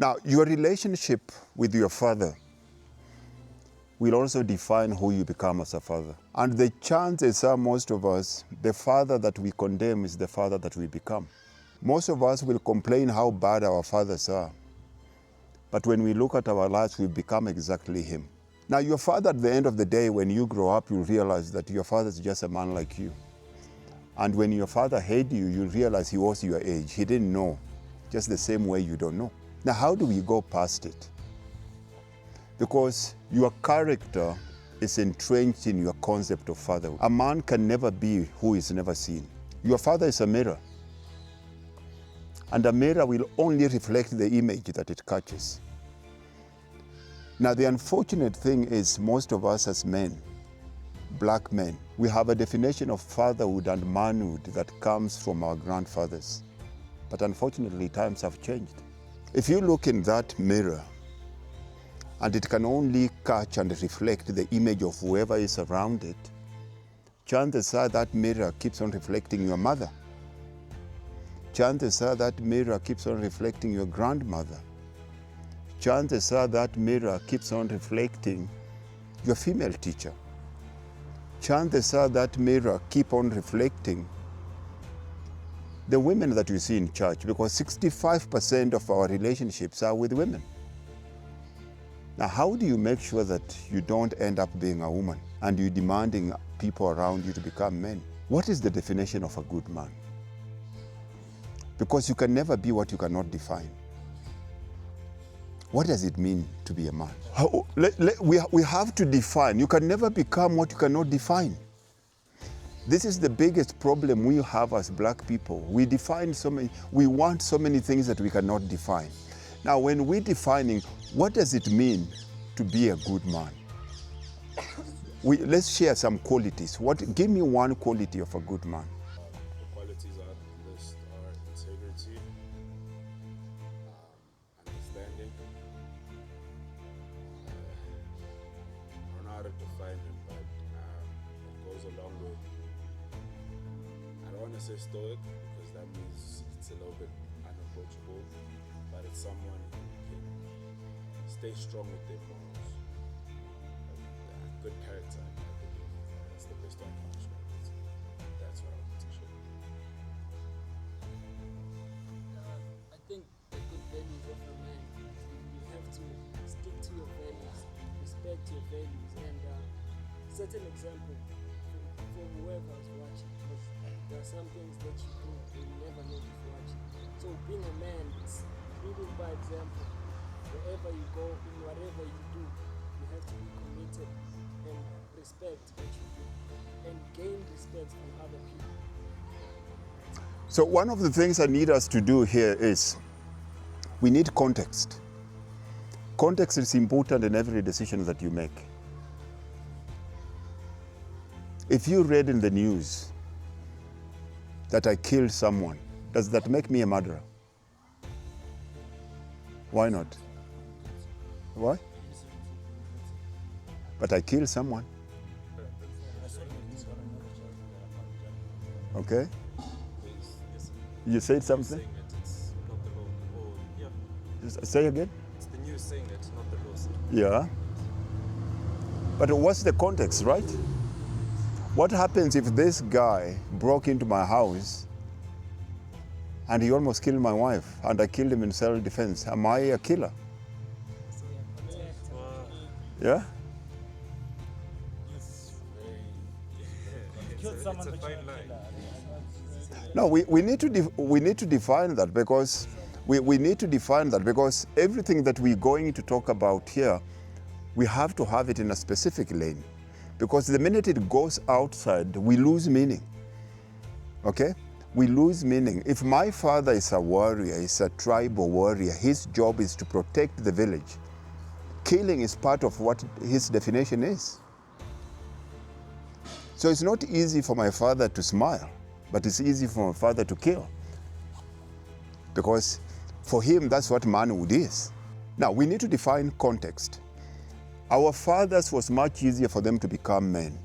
Now, your relationship with your father will also define who you become as a father. And the chances are, most of us, the father that we condemn is the father that we become. Most of us will complain how bad our fathers are. But when we look at our lives, we become exactly him. Now, your father, at the end of the day, when you grow up, you'll realize that your father is just a man like you. And when your father hated you, you'll realize he was your age. He didn't know, just the same way you don't know. Now, how do we go past it? Because your character is entrenched in your concept of fatherhood. A man can never be who is never seen. Your father is a mirror. And a mirror will only reflect the image that it catches. Now, the unfortunate thing is most of us as men, black men, we have a definition of fatherhood and manhood that comes from our grandfathers. But unfortunately, times have changed. If you look in that mirror, and it can only catch and reflect the image of whoever is around it, chances are that mirror keeps on reflecting your mother. Chances are that mirror keeps on reflecting your grandmother. Chances are that mirror keeps on reflecting your female teacher. Chances are that mirror keep on reflecting the women that you see in church, because 65% of our relationships are with women. Now, how do you make sure that you don't end up being a woman and you're demanding people around you to become men? What is the definition of a good man? Because you can never be what you cannot define. What does it mean to be a man? We have to define. You can never become what you cannot define. This is the biggest problem we have as black people. We want so many things that we cannot define. Now, when we're defining, what does it mean to be a good man? Let's share some qualities. Give me one quality of a good man. The qualities on the list are integrity, understanding. I don't know how to define it, but it goes along with, I don't want to say stoic, because that means it's a little bit unapproachable, but it's someone who can stay strong with their morals. Good character, I believe. That's the best way I can describe it. That's what I want to show. I think the good values of a man, you have to stick to your values, respect your values, and set an example for whoever is watching, because there are some things that you do you never know before watching. So being a man, it's leading by example. Wherever you go, in whatever you do, you have to be committed and respect what you do and gain respect from other people. So one of the things I need us to do here is we need context. Context is important in every decision that you make. If you read in the news that I killed someone, does that make me a murderer? Why not? Why? But I killed someone. Okay? You said something? Say again? It's the news saying that it's not the law. Yeah. But what's the context, right? What happens if this guy broke into my house and he almost killed my wife and I killed him in self-defense? Am I a killer? Yeah? It's a fine line. No, we need to define that, because we need to define that, because everything that we're going to talk about here, we have to have it in a specific lane. Because the minute it goes outside, we lose meaning. Okay? We lose meaning. If my father is a warrior, is a tribal warrior, his job is to protect the village. Killing is part of what his definition is. So it's not easy for my father to smile, but it's easy for my father to kill. Because for him, that's what manhood is. Now, we need to define context. Our fathers was much easier for them to become men.